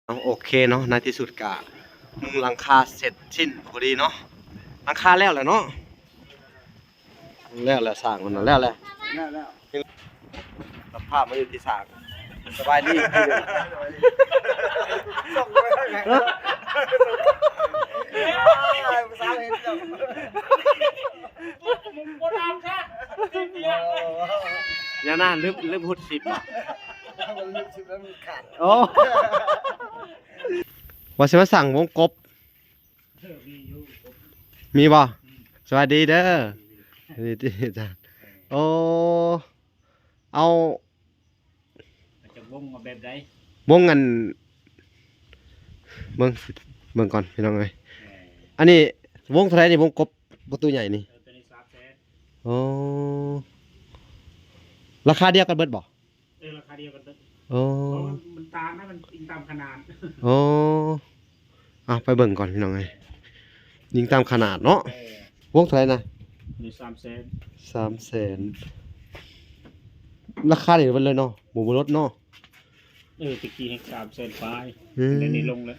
โอเคเนาะในที่สุดกะมุงหลังคาเสร็จสิ้นพอดีเนาะหลังคาแล้วแหละเนาะแล้วแหละสร้างมันแล้วแหละสภาพมันอยู่ที่สร้างสบายดีส่งไปได้ไงสร้างเห็นจังมึงปวดเอาค่ะอย่าน่าลืมพูดสิบโอ้ว่าจะมาสั่งวงกบมีบ่สวัสดีเด้อดีจ้ะโอ้เอาจะวงมาแบบใดวงกันเบิ่งก่อนพี่น้องเอ้ยอันนี้วงเท่าไหร่นี่วงกบประตูใหญ่นี่ตัวนี้300,000โอ้ราคาเดียวกันเบิดบ่ราคาเดียวกันโอ้มันตามนะมันอิงตามขนาดโอ้ไปเบิ่งก่อนพี่น้องเอ้ยยิงตามขนาดเนาะวงเท่าไหร่นะนี่300,000ราคาเดียวกันเลยเนาะหมู่บ่ลดเนาะตะกี้ให้300,000ปลายเดี๋ยวนี้ลงแล้ว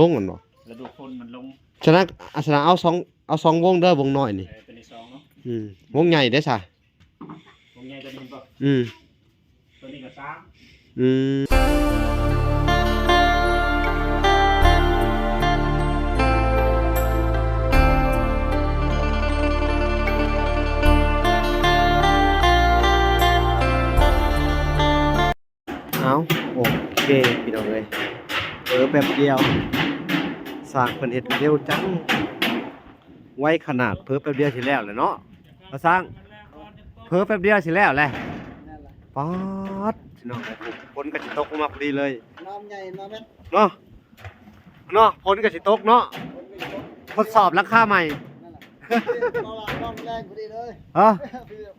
ลงกันบ่แล้วดูคนมันลงฉะนั้นเอา2วงเด้อวงน้อยนี่ตัวนี้2เนาะวงใหญ่ได้ซะวงใหญ่ตัวนี้บ่ตัวนี้ก็เอาโอเคพี่น้องเลยแบบเดียวสร้างเพิ่นเฮ็ดเร็วจังไว้ขนาดแป๊บเดียวสิแล้วแหละเนาะมาสร้างแป๊บเดียวสิแล้วแหละป๊อดพี่น้องฝนก็สิตกลงมาพอดีเลยน้ำใหญ่น้ำเม็ดเนาะฝนก็สิตกเนาะทดสอบราคาใหม่เราละน้ำแรงพอดีเลย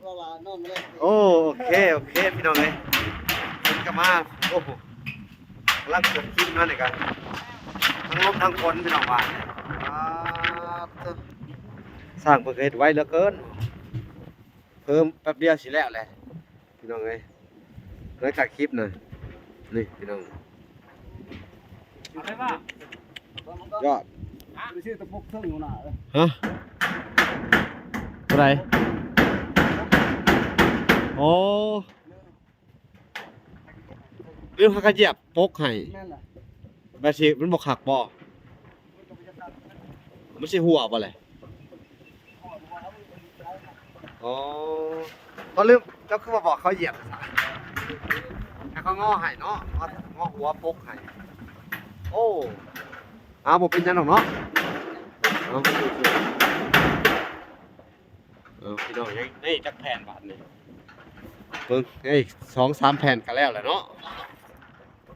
เราละน้ำแรงโอเคพี่น้องเลยก็มาโอ้โหกำลังเกิดคลิปนั่นเองกันทั้งลมทั้งฝนพี่น้องว่าสร้างประเกตไว้เหลือเกินเพิ่มแป๊บเดียวสิแล้วแหละพี่น้องเลยแล้วจากคลิปน่ะนี่พี่น้องยอดไปซื้อตะปุกเครื่องอยู่หน่อยฮะอะไรโอ้เรื่องเขาก็เหยียบปกให้แบบสิมันบอกขักบ่มันสิหัวบ่เลยอ๋อเขาลืมเจ้าคือมาบอกเขาเหยียบให้เขาง้อให้เนาะง้อหัวปกให้โอ้บ่เป็นจังหรอกเนาะพี่น้องนี่จักแผ่นบาทนี่เบิ่ง2-3แผ่นก็แล้วแหละเนาะ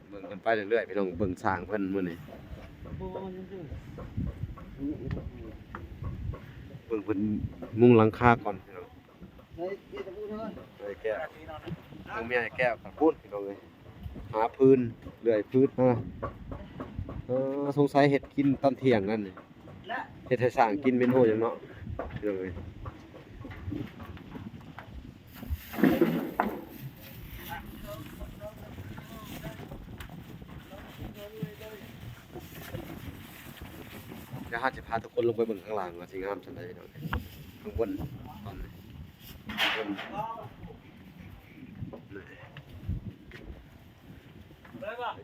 เบิ่งกันไปเรื่อยๆพี่น้องเบิ่งสร้างเพิ่นมื้อนี้เบิ่งเพิ่นมุงหลังคาก่อนพี่น้องแก้วทางเมียแก้วกับพูดพี่น้องเอ้ยหาพื้นเลื่อยพื้นสงสัยเห็ดกินตอนเที่ยงนั่นนี่เห็ดให้สร้างกินเป็นโหอย่างเนาะพี่น้องเอ้ยเดี๋ยวจะพาทุกคนลงไปเบิ่งข้างล่างว่าสิงามจังได๋เนาะข้างบนตอนนี้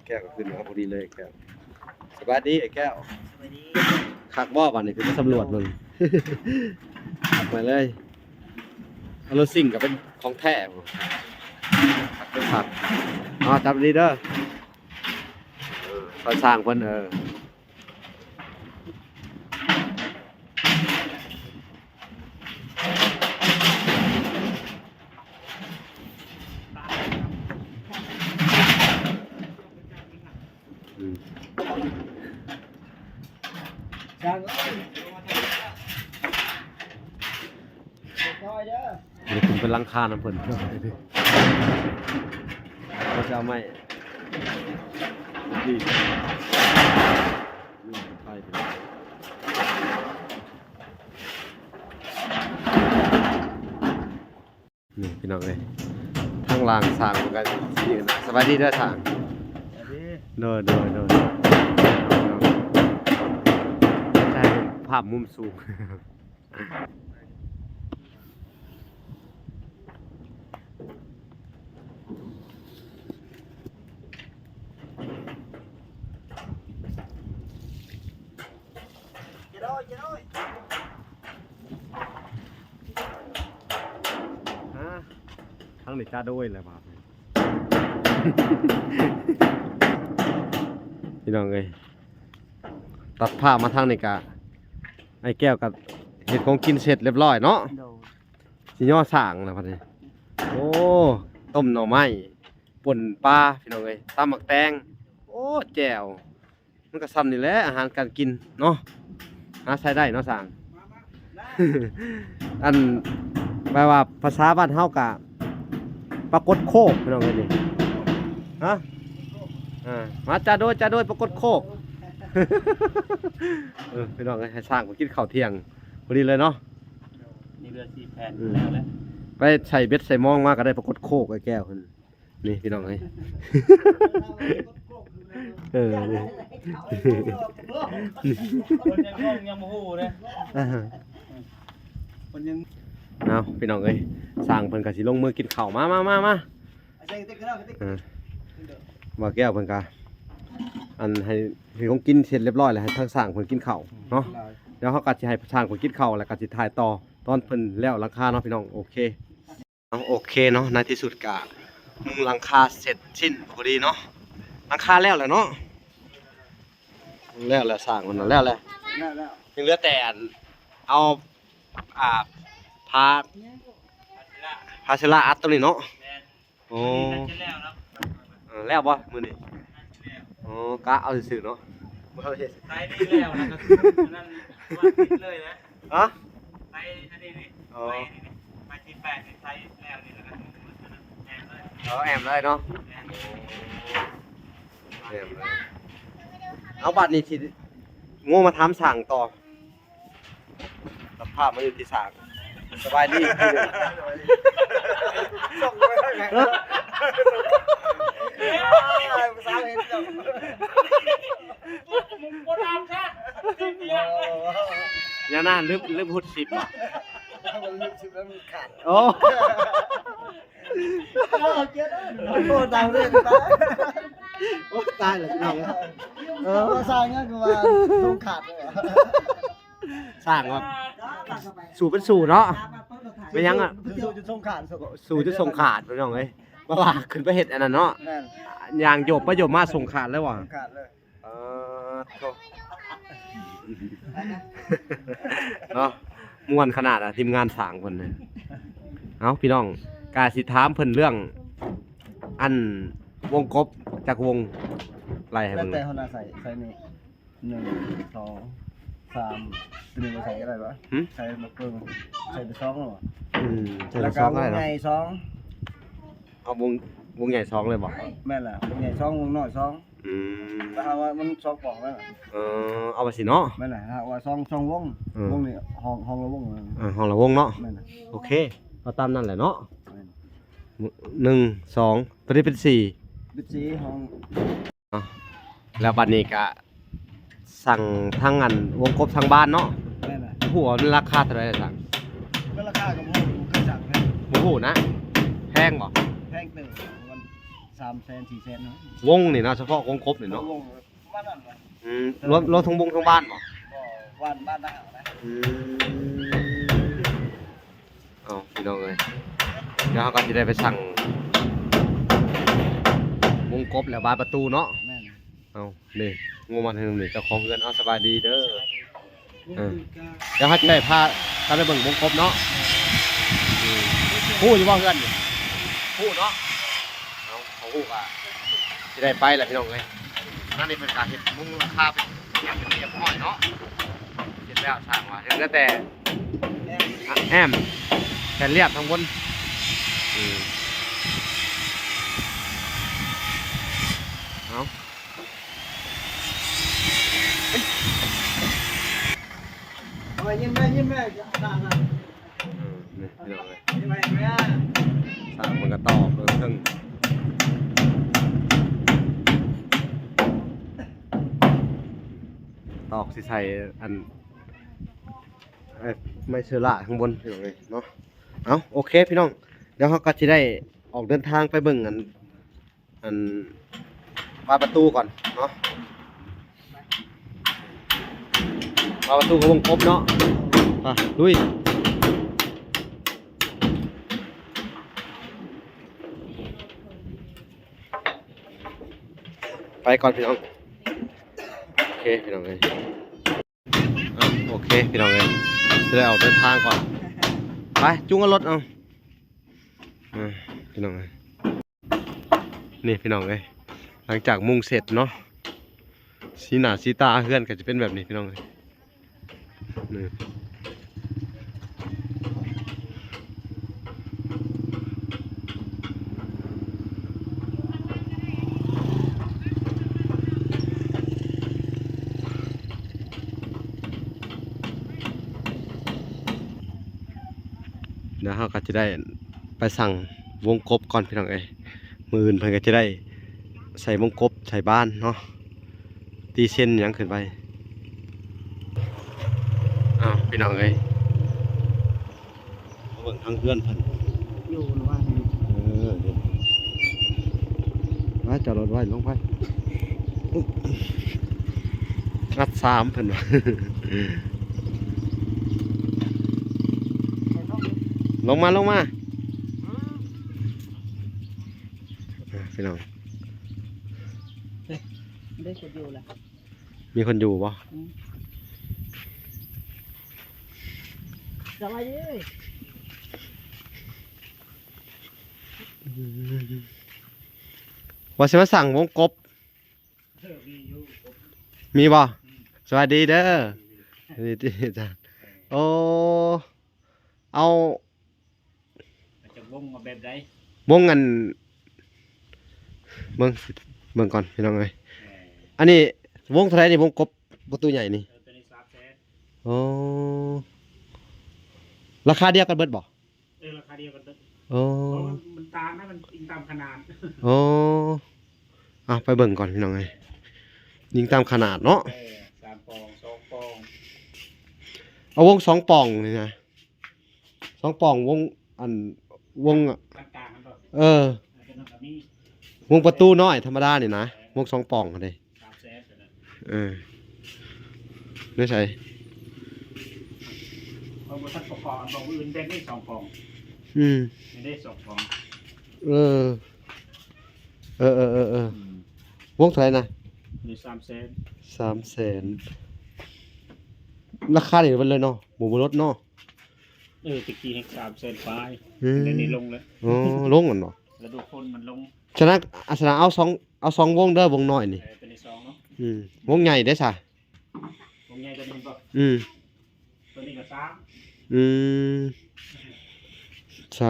แก้วก็ขึ้นมาพอดีเลยแก้วสบายดีไอ้แก้วคักบ่ป่านนี้คือมาสำรวจมึงขับมาเลยรถซิ่งก็เป็นของแท้ขับเป็นขับจับดีเด้อคอยสร้างเพิ่นนี่เป็นหลังคาน้ำเพิ่นก็จะเอาไม้ดีไปนี่พี่น้องเลยทางล่างสร้างเหมือนกันสบายดีด้วยทาง โดยใช่ภาพมุมสูง ฮะทั้งนี้จ้าด้วยเลยครับ พี่น้องเอ้ยตัดผ้ามาทางนี้กะไอ้แก้วกับเห็ดของกินเสร็จเรียบร้อยเนาะ โดน สิย่อสร้างนะพัดนี้โอ้ต้มหน่อไม้ป่นปลาพี่น้องเอ้ยตำหมักแตงโอ้แจ่วมันก็ซ้ำนี่แหละอาหารการกินเนาะหาใช้ได้เนาะสร้าง อันแปลว่าภาษาบ้านเฮากะปรากฏโคกพี่น้องเอ้ยนี่ฮะมาจ้าโดยปรากฏโคก พี่น้องเอ้ยให้สร้างผมกินข้าวเที่ยงพอดีเลยเนาะ นี่เรือ4แผ่นแล้วแหละ ไปใส่เบ็ดใส่มองมาก็ได้ปรากฏโคกไอ้แก้วคนนี่พี่น้องเอ้ย นี่ คนยังงงยังโมโหเลยคนยัง เอาพี่น้องเอ้ยสร้างเพิ่นก็สิลงมือกินข้าวมาว่าแก้วเพิ่นก็อันให้ของกินเสร็จเรียบร้อยแล้วให้ทางสร้างเพิ่นกินข้าวเนาะแล้วเฮาก็สิให้สร้างเพิ่นกินข้าวแล้วก็สิถ่ายต่อตอนเพิ่นแล้วหลังคาเนาะพี่น้องโอเคโอเคเนาะในที่สุดก็มุงหลังคาเสร็จสิ้นพอดีเนาะหลังคาแล้วแหละเนาะแล้วสร้างมันแล้วยังเหลือแต่เอาพาเชลาอัดตรงนี้เนาะโอ้แล้วบ่มื้อนี้โอ้กะเอาซื่อๆเนาะบ่เฮ็ด ไตนี่แล้วนะครับนั่นว่าติดเลยนะ ฮะ ไตอันนี้นี่ไปที่8นี่ไตแล้วนี่แล้วกันแอมเลย แอมเลยเนาะแอมเลยเอาบัตรนี่สิโง่มาถามสั่งต่อสภาพมาอยู่ที่สั่งสบายดีส่งไปไหนภาษาเห็นจัง คนทำค่ะอย่าน่าลืมหุดสิบอ่ะ มันลึกชิบแล้วมันขาด โอ้ โอ้ตายเลยตาย โอ้ตายเลยน้อง ภาษาเงี้ยคือว่าต้องขาดเลย สั่งว่าสู่เป็นสู่เนาะไม่ยังอ่ะ สู้จะต้องขาด สู่จะส่งขาดพี่น้องเอ้ยบ่ว่าขึ้นไปเฮ็ดอันนั้นเนาะ นั่น อย่างโยบประโยบมาส่งขาดแล้วว่ะ ขาดเลย โธ่เนาะม่วนขนาดอ่ะทีมงานสร้างเพิ่นน่ะเอ้าพี่น้องกาสิถามเพิ่นเรื่อง อันวงกบจากวงไล่ให้ แล้ว เบิ่ง แต่คนน่ะใส่นี่1 2 3ตัวนี้ใส่อะไรวะใส่มะเฟืองใส่ไป2หรอ ใช่ แล้ว ส ก็ อง ว อะไร ง เนาะ ใหญ่2 เอาวงใหญ่สองเลยบ่ แม่นล่ะวงใหญ่2วงน้อย2 อืม ถ้าว่ามัน2ปองแม่นล่ะ เอาไปสิเนาะ แม่นล่ะถ้าว่า2วงวงนี่ห้องละวง ห้องละวงเนาะ แม่นล่ะ โอเคเอาตามนั่นแหละเนาะ แม่น 1 2ตัวนี้เป็น4 บิดสีห้อง แล้วบัดนี้ก็สั่งทั้งอันวงกบทางบ้านเนาะ แม่นล่ะ หัวมันราคาเท่าไหร่สั่ง ก็ราคากับผมเคยสั่งแพง หมูหูนะแพงบ่ แพงตึงมัน300,000 400,000เนาะ วงนี่นะเฉพาะวงกบนี่เนาะ วงบ้านนั่นล่ะ รวมทั้งวงทั้งบ้านบ่ บ่บ้านทหารนะ เอาพี่น้องเอ้ยเดี๋ยวเราก็สิได้ไปสั่งวงกบแล้วบานประตูเนาะ แม่น เอานี่งูมาทางนี้เจ้าของเรือนเอาสบายดีเด้อเดี๋ยวเขาจะได้พาไปเบิ่งวงกบเนาะฮู้อยู่บ่เฮือนนี่ฮู้เนาะเอาเขาฮู้ก็สิได้ไปแหละพี่น้องเอ้ยนั่นนี่เป็นการเฮ็ดมุงราคาเป็นอย่างเป็นเรียบร้อยเนาะเฮ็ดแล้วสร้างว่าเหลือแต่แอมแผ่นเรียบทั้งบนเอา ยิ้มแม่สั่งอ่ะ นี่พี่น้องเอ้ย ยิ้มแม่แม่ สร้างมันก็ต่อเพิ่ง ตอกสิใส่อันไม่เชื้อราข้างบนพี่น้องเลยเนาะเอาโอเคพี่น้องเดี๋ยวเขาก็จะได้ออกเดินทางไปเบิ่งอันบานประตูก่อนเนาะบานประตูของวงกบเนาะไปลุยไปก่อนพี่น้องโอเคพี่น้องเลยโอเคพี่น้องเลยจะได้ออกเดินทางก่อนไปจุ้งเอารถเอาพี่น้องเลยนี่พี่น้องเลยหลังจากมุ่งเสร็จเนาะสีหน้าสีตาเพื่อนก็จะเป็นแบบนี้พี่น้องเลยนี่เดี๋ยวเราก็จะได้ไปสั่งวงกบก่อนพี่น้องเอ้ยมืออื่นเพิ่นก็จะได้ใส่วงกบใส่บ้านเนาะตีเส้นหยังขึ้นไปพี่น้องเอ้ยเบิ่งทางเพื่อนเพิ่น อยู่หรือว่า เดี๋ยวมาจอดรถไว้ลงไปงัด3เพิ่นว่า ลงมาพี่น้อง ได้คนอยู่แหละ มีคนอยู่ปะ สบายดี ว่าสิมาสั่งวงกบมีปะสวัสดีเด้อสวัสดีจ้ะโอ้เอาจะวงมาแบบใด วงเงินเบิ่งก่อนพี่น้องเลยอันนี้วงเท่าไหรนี่วงกบประตูใหญ่นี่ ตัวนี้300,000 โอ้ราคาเดียวกันเบิดบ่ ราคาเดียวกัน โอ้ มันตามนะมันอิงตามขนาด โอ้ไปเบิ่งก่อนพี่น้องเลยยิงตามขนาดเนาะ 3 ปอง 2 ปอง เอาวง2ป่องนี่นะ2ป่องวงวง ต่างๆกันบ่ เป็นแบบนี้ วงประตูน้อยธรรมดานี่นะวง2ป่องเลย 300,000 ไม่ใช่ เพราะว่าท่านประกอบบอกอื่นแบ่งได้2 ปองไม่ได้2 ปอง วงเท่าไหร่นะ นี่300,000 300,000ราคานี่มันเลยเนาะหมูรถเนาะ ตะกี้ให้300,000 ปลายเดี๋ยวนี้ลงแล้ว ลงกันเนาะ แล้วดูคนมันลง ฉะนั้นเอาสองวงเด้อวงน้อยนี่ เป็นใน2เนาะ วงใหญ่ได้ซะ วงใหญ่ตัวนี้บ่ ตัวนี้ก็3 3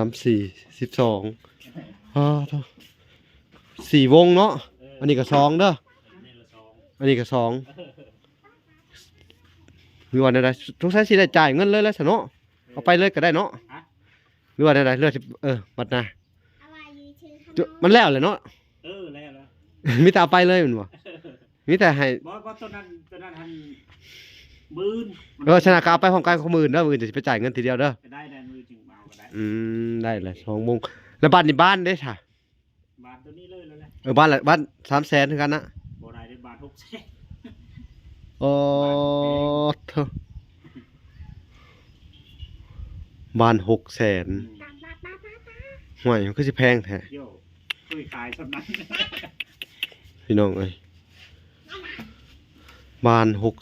4 124วงเนาะอันนี้ก็2เด้อ นี่ละ2 อันนี้ก็2หรือว่าได้ทุกสายสิได้จ่ายเงินเลยแล้วซะเนาะเอาไปเลยก็ได้เนาะหรือว่าได้เลือกบัดนะมันแล้วเลยเนาะ แล้ว มีแต่เอาไปเลยมันบ่มีแต่ให้ บ่ตัวนั้นหันมืน ชนะก็เอาไปพร้อมกันของมื้อเด้อมื้อจะไปจ่ายเงินทีเดียวเด้อ ได้มือจึงเบาก็ได้ ได้เลย2วงแล้วบ้านนี่บ้านเด้ค่ะ บาทตัวนี้เลยแล้วแหละ บ้าน300,000คือกันนะ บ่ได้ได้บาท600,000 โอ้เถอะบ้าน600,000ห่วยมันคือสิแพงแท้ โย่คุยขายสำนัก พี่น้องเอ้ยบ้าน600,000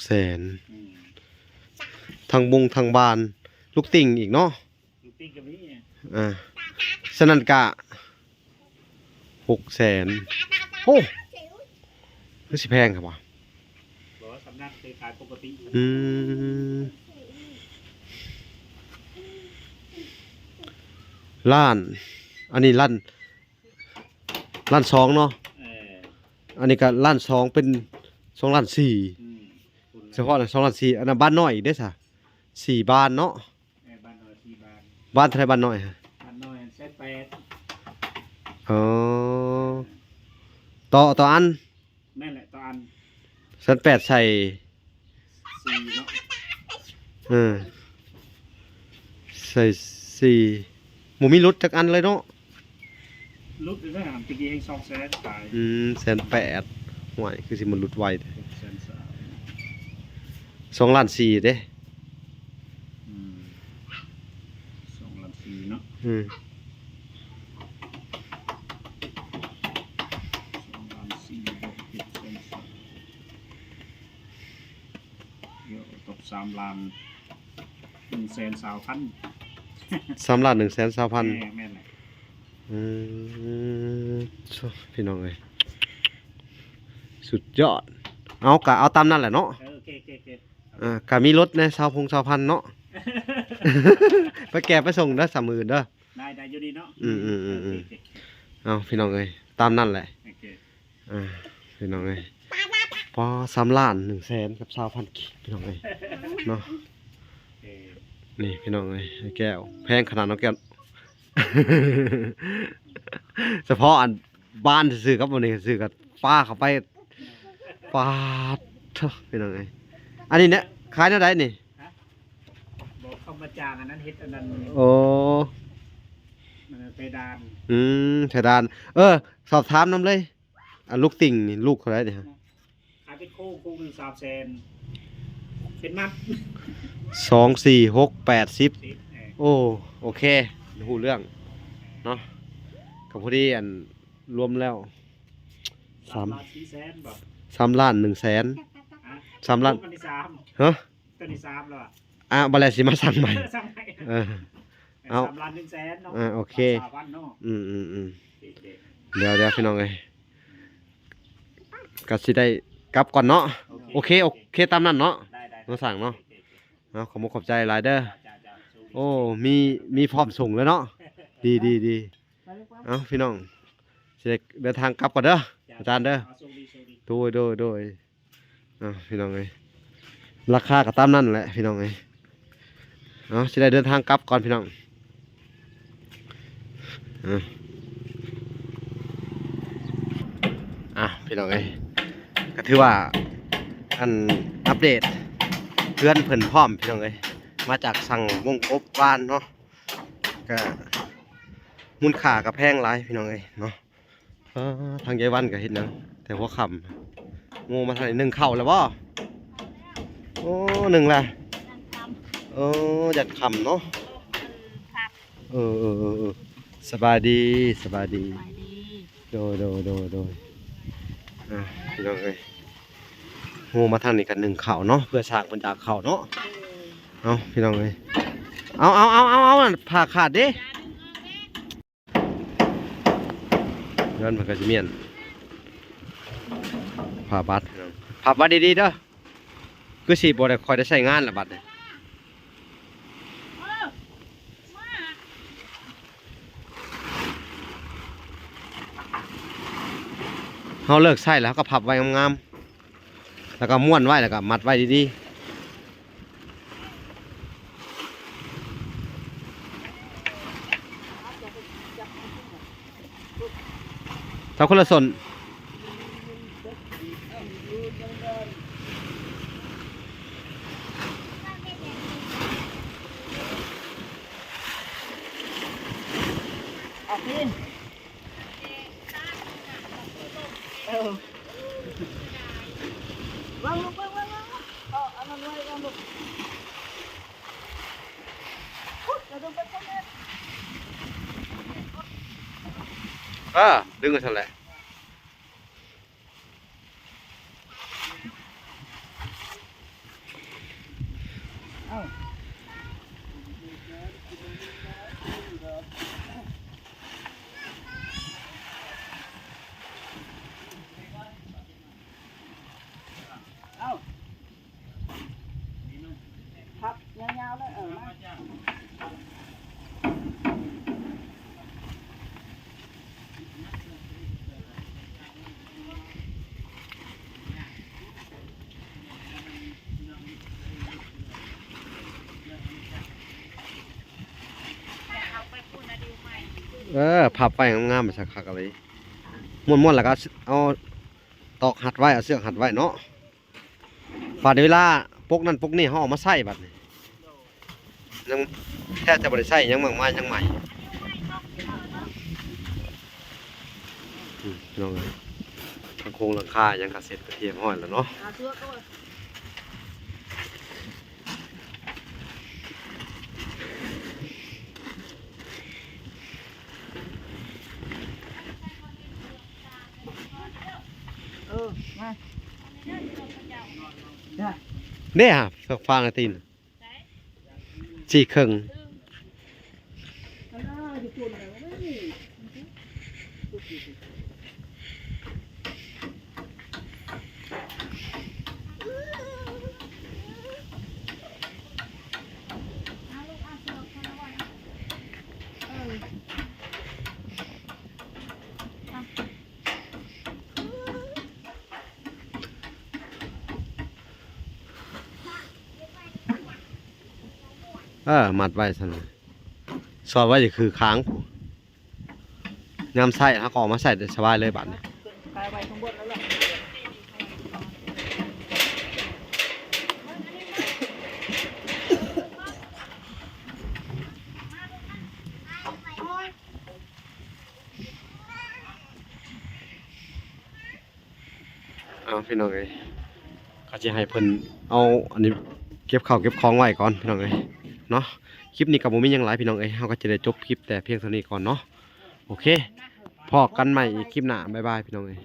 ทางบงทางบ้านลูกติ่งอีกเนาะ ลูกติ้งกับนี้ ฉะนั้นกะ600,000โอ้คือสิแพงครับวะ บอกว่าสำนักเคยขายปกติ ล้านอันนี้ล้าน2เนาะอันนี้ก็ล้าน2เป็น2.4 ล้านเฉพาะน่ะ2.4 ล้านอันนั้นบ้านน้อยอีกเด้อซะ4บ้านเนาะ บ้านน้อย4 บาท บ้านเท่าไหร่บ้านน้อยฮะ บ้านน้อยแสน8 อ๋อต่ออัน นั่นแหละตอน 1.8ใส่ 4เนาะ ใส่4หมูมีรถจักอันเลยเนาะ ลุดอยู่ได้หามตะกี้ให้200,000ขาย 180,000ห่วยคือสิมันหลุดไวเด้ 630,000 2.4 ล้านเด้ 2 ล้าน4เนาะ 2 ล้าน4บวก7แสน3เดี๋ยวตก3ล้าน120,000 3.120,000 แม่นแหละ พี่น้องเอ้ยสุดยอดเอากะเอาตามนั่นแหละเนาะ โอเคกะมีรถใน20,000เนาะ ไปแก่ไปส่งเด้อ30,000เด้อ ได้อยู่ดีเนาะ เอาพี่น้องเอ้ยตามนั่นแหละ โอเค พี่น้องเอ้ยพอ3ล้าน100,000กับ20,000พี่น้องเอ้ยเนาะนี่พี่น้องเอ้ยไอ้แก้วแพงขนาดน้องแก้ว เฉพาะอันบ้านซื้อกับวันนี้ซื้อกับป้าเข้าไปปาดเถอะพี่น้องเอ้ยอันนี้เนี่ยขายเท่าไหร่นี่ บอกเข้ามาจางอันนั้นเฮ็ดอันนั้น โอ้ มันเพดาน เพดานสอบถามน้ำเลยอันลูกติ่งนี่ลูกเท่าไหร่เนี่ยฮะ ขายเป็นคู่หนึ่ง300,000เป็นมัด 2 4 6 8 10 10 โอ้โอเคหูเรื่องเนาะกับพอดีอันรวมแล้ว3 ล้าน4แสนบ่ 3 ล้าน100,000 3 ล้าน ตัวที่3 ฮะ ตัวที่3แล้วอ่ะ บาแลสิมาสั่งใหม่ สั่งให้ เอา 3 ล้าน1แสนเนาะ โอเค 3,000เนาะ เดี๋ยวพี่น้องเอ้ยก็สิได้กลับก่อนเนาะโอเคตามนั้นเนาะ ได้ มาสั่งเนาะเอาขอบใจหลายเด้อโอ้มีพร้อมส่งแล้วเนาะดีเอาพี่น้องสิได้เดินทางกลับก่อนเด้ออาจารย์เด้อโดยพี่น้องเอ้ยราคาก็ตามนั้นแหละพี่น้องเอ้ยเอาสิได้เดินทางกลับก่อนพี่น้องพี่น้องเอ้ยก็ถือว่าอันอัปเดตเพื่อนเพิ่นพร้อมพี่น้องเอ้ยมาจากสั่งวงกบบ้านเนาะก็มูลค่าก็แพงหลายพี่น้องเอ้ยเนาะทางยายวันก็เฮ็ดหยังแต่หัวค่ำงูมาทางไหน1เข้าแล้วบ่โอ้1ละยัดค่ำเนาะสบายดีโดยพี่น้องเอ้ยงูมาทางนี้กัน1เข่าเนาะเพื่อสร้างบรรดาเข่าเนาะเอาพี่น้องเอ้ยเอาผ่าขาดดิเงินมันก็จะเมียนผ่าบัตรผ่าบัตรดีๆเด้อคือสิบ่ได้คอยได้ใช้งานละบัตรเนี่ยเขาเลิกใส่แล้วก็พับไว้งามๆแล้วก็ม้วนไว้แล้วก็มัดไว้ดีๆถ้าคนละส่วนดึงกันเท่าไหร่พับยาวๆเลยมาพับไว้งามๆไปสักคักอะไรม้วนๆแล้วก็เอาตอกหัดไว้เอาเสื้อหัดไว้เนาะฝ่าเวลา ปกนั่นปกนี่เฮาเอามาใส่บัดนี้ยังแทบจะบ่ได้ใช้หยังมากมายหยังใหม่น้องเอ้ยทางโครงหลังคายังก็เสร็จก็เตรียมห้อยแล้วเนาะ อาเสื้อก็ มา เด้ฮะฟังไอ้ตีนสี่ครึ่งมัดไว้ซั่นสอดไว้นี่คือค้างยามใส่ถ้าก็เอามาใส่ได้สบายเลยบัดนี้ ไปไว้ข้างบนแล้วแหละพี่น้องเอ้ยก็จะให้เพิ่นเอาอันนี้เก็บข้าวเก็บของไว้ก่อนพี่น้องเอ้ยเนาะคลิปนี้ก็บ่มีหยังหลายพี่น้องเอ้ยเฮาก็จะได้จบคลิปแต่เพียงเท่านี้ก่อนเนาะโอเคพอกันใหม่อีกคลิปหน้าบ๊ายบายพี่น้องเอ้ย